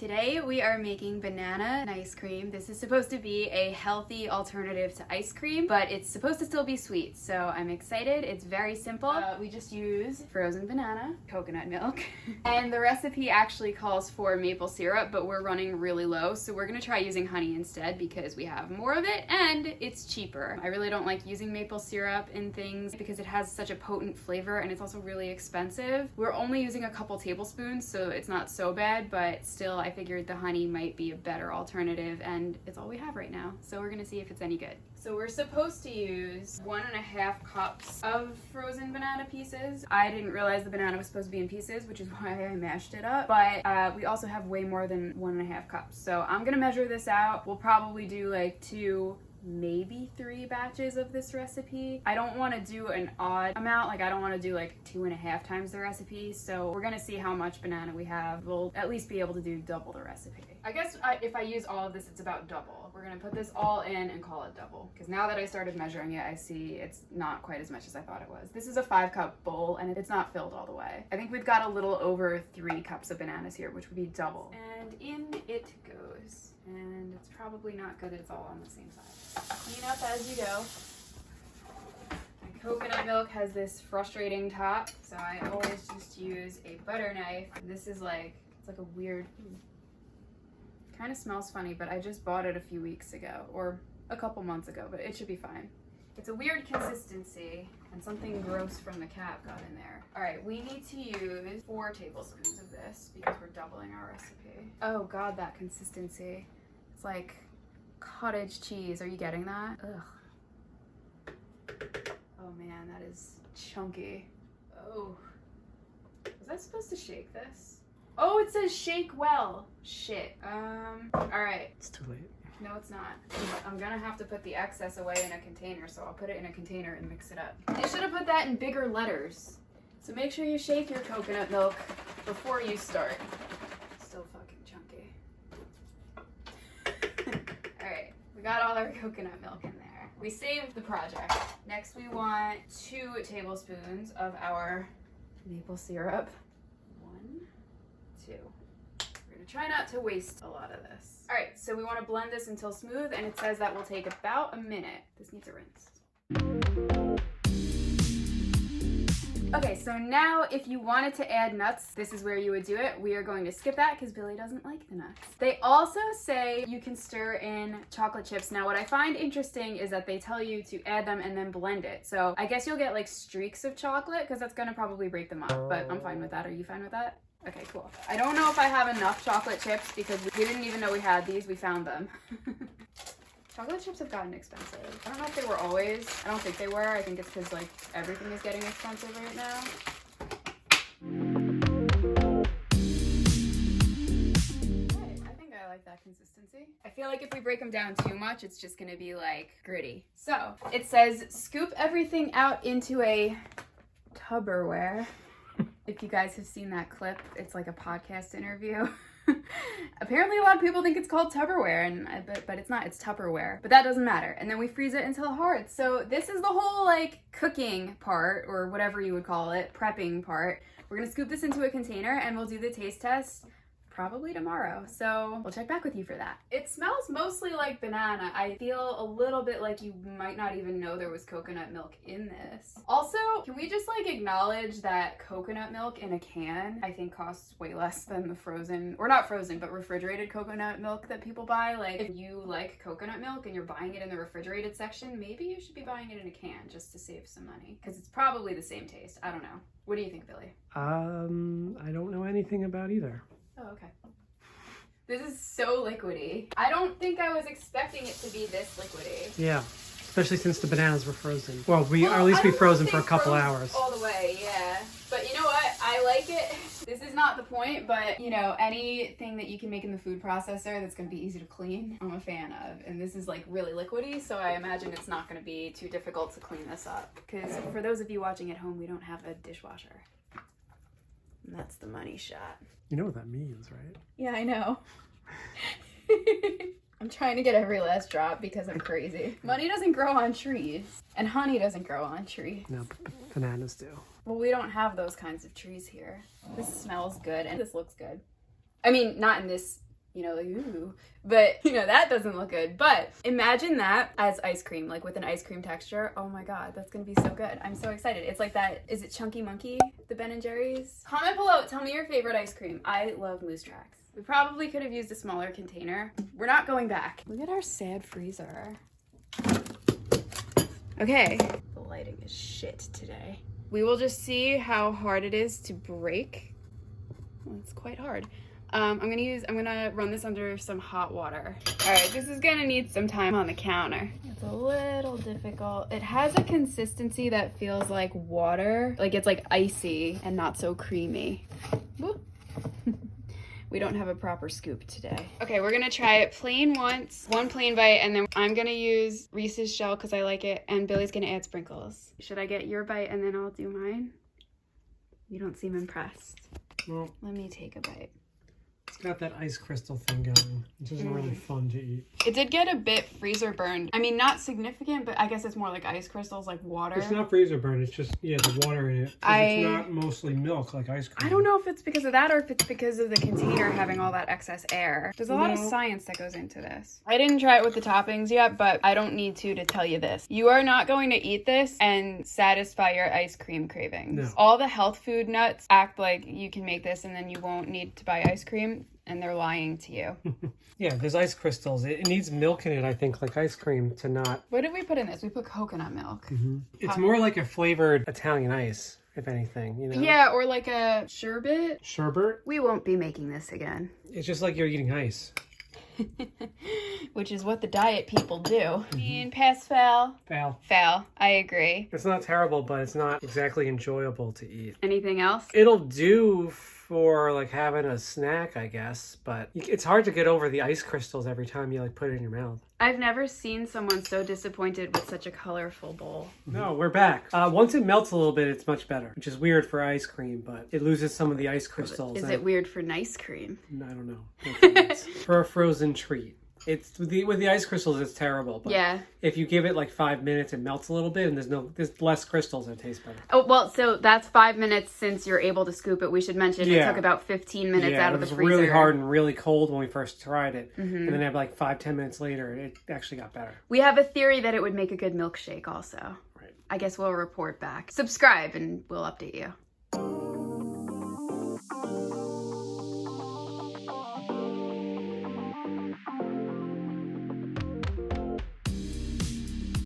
Today we are making banana ice cream. This is supposed to be a healthy alternative to ice cream, but it's supposed to still be sweet, so I'm excited. It's very simple. We just use frozen banana, coconut milk, and the recipe actually calls for maple syrup, but we're running really low, so we're gonna try using honey instead because we have more of it and it's cheaper. I really don't like using maple syrup in things because it has such a potent flavor and it's also really expensive. We're only using a couple tablespoons, so it's not so bad, but still I figured the honey might be a better alternative and it's all we have right now. So we're gonna see if it's any good. So we're supposed to use 1.5 cups of frozen banana pieces. I didn't realize the banana was supposed to be in pieces, which is why I mashed it up. But we also have way more than 1.5 cups. So I'm gonna measure this out. We'll probably do like 2, maybe 3 batches of this recipe. I don't want to do an odd amount, like I don't want to do like 2.5 times the recipe, so we're gonna see how much banana we have. We'll at least be able to do double the recipe. I guess if I use all of this, it's about double. We're gonna put this all in and call it double, because now that I started measuring it, I see it's not quite as much as I thought it was. This is a 5-cup bowl and it's not filled all the way. I think we've got a little over 3 cups of bananas here, which would be double. And in it goes. And it's probably not good that it's all on the same side. Clean up as you go. My coconut milk has this frustrating top, so I always just use a butter knife. This is like, it's like a weird, kind of smells funny, but I just bought it a few weeks ago, or a couple months ago, but it should be fine. It's a weird consistency, and something gross from the cap got in there. All right, we need to use 4 tablespoons of this because we're doubling our recipe. Oh God, that consistency. It's like cottage cheese. Are you getting that? Ugh. Oh man, that is chunky. Oh. Was I supposed to shake this? Oh, it says shake well. Shit. All right. It's too late. No, it's not. I'm gonna have to put the excess away in a container, so I'll put it in a container and mix it up. They should have put that in bigger letters. So make sure you shake your coconut milk before you start. Still fucking chunky. Alright, we got all our coconut milk in there. We saved the project. Next we want 2 tablespoons of our maple syrup. 1, 2. We're gonna try not to waste a lot of this. All right, so we want to blend this until smooth, and it says that will take about a minute. This needs a rinse. Okay, so now if you wanted to add nuts, this is where you would do it. We are going to skip that because Billy doesn't like the nuts. They also say you can stir in chocolate chips. Now what I find interesting is that they tell you to add them and then blend it. So I guess you'll get like streaks of chocolate because that's gonna probably break them up, but I'm fine with that. Are you fine with that? Okay, cool. I don't know if I have enough chocolate chips because we didn't even know we had these. We found them. Chocolate chips have gotten expensive. I don't know if they were always. I don't think they were. I think it's because like everything is getting expensive right now. Okay, I think I like that consistency. I feel like if we break them down too much, it's just gonna be like gritty. So it says scoop everything out into a Tupperware. If you guys have seen that clip, it's like a podcast interview. Apparently a lot of people think it's called Tupperware, but it's not, it's Tupperware. But that doesn't matter. And then we freeze it until hard. So this is the whole like cooking part, or whatever you would call it, prepping part. We're gonna scoop this into a container and we'll do the taste test probably tomorrow. So we'll check back with you for that. It smells mostly like banana. I feel a little bit like you might not even know there was coconut milk in this. Also, can we just like acknowledge that coconut milk in a can, I think costs way less than the frozen, or not frozen, but refrigerated coconut milk that people buy. Like if you like coconut milk and you're buying it in the refrigerated section, maybe you should be buying it in a can just to save some money because it's probably the same taste. I don't know. What do you think, Billy? I don't know anything about either. Oh, okay. This is so liquidy. I don't think I was expecting it to be this liquidy. Yeah, especially since the bananas were frozen. Well, at least we froze them for a couple hours. All the way, yeah. But you know what? I like it. This is not the point, but you know, anything that you can make in the food processor that's gonna be easy to clean, I'm a fan of. And this is like really liquidy, so I imagine it's not gonna be too difficult to clean this up. Because for those of you watching at home, we don't have a dishwasher. And that's the money shot. You know what that means, right? Yeah, I know. I'm trying to get every last drop because I'm crazy. Money doesn't grow on trees, and honey doesn't grow on trees. No, bananas do. Well, we don't have those kinds of trees here. This smells good, and this looks good. I mean, not in this you know, like, ooh. But, you know, that doesn't look good. But imagine that as ice cream, like with an ice cream texture. Oh my God, that's gonna be so good. I'm so excited. It's like that, is it Chunky Monkey, the Ben & Jerry's? Comment below, tell me your favorite ice cream. I love Moose Tracks. We probably could have used a smaller container. We're not going back. Look at our sad freezer. Okay. The lighting is shit today. We will just see how hard it is to break. Well, it's quite hard. I'm gonna run this under some hot water. All right, this is gonna need some time on the counter. It's a little difficult. It has a consistency that feels like water. Like it's like icy and not so creamy. Woo. We don't have a proper scoop today. Okay, we're gonna try it plain once, one plain bite, and then I'm gonna use Reese's shell because I like it, and Billy's gonna add sprinkles. Should I get your bite and then I'll do mine? You don't seem impressed. Well, let me take a bite. It's got that ice crystal thing going, which isn't really fun to eat. It did get a bit freezer burned. I mean, not significant, but I guess it's more like ice crystals, like water. It's not freezer burned, it's just, yeah, the water in it. It's not mostly milk like ice cream. I don't know if it's because of that or if it's because of the container having all that excess air. There's a lot of science that goes into this. I didn't try it with the toppings yet, but I don't need to tell you this. You are not going to eat this and satisfy your ice cream cravings. No. All the health food nuts act like you can make this and then you won't need to buy ice cream. And they're lying to you. Yeah, there's ice crystals. It needs milk in it, I think, like ice cream to not... What did we put in this? We put coconut milk. Mm-hmm. It's more like a flavored Italian ice, if anything, you know? Yeah, or like a sherbet. Sherbet? We won't be making this again. It's just like you're eating ice. Which is what the diet people do. I mean, pass, fail. Fail. Fail. I agree. It's not terrible, but it's not exactly enjoyable to eat. Anything else? It'll do for like having a snack, I guess, but it's hard to get over the ice crystals every time you like put it in your mouth. I've never seen someone so disappointed with such a colorful bowl. No, we're back. Once it melts a little bit, it's much better, which is weird for ice cream, but it loses some of the ice crystals. Is it weird for nice cream? I don't know. For a frozen treat. It's with the ice crystals, it's terrible. But yeah. If you give it like 5 minutes, it melts a little bit, and there's less crystals, and it tastes better. Oh well, so that's 5 minutes since you're able to scoop it. We should mention it took about 15 minutes out of the freezer. It was really hard and really cold when we first tried it, and then like 5-10 minutes later, it actually got better. We have a theory that it would make a good milkshake, also. Right. I guess we'll report back. Subscribe, and we'll update you.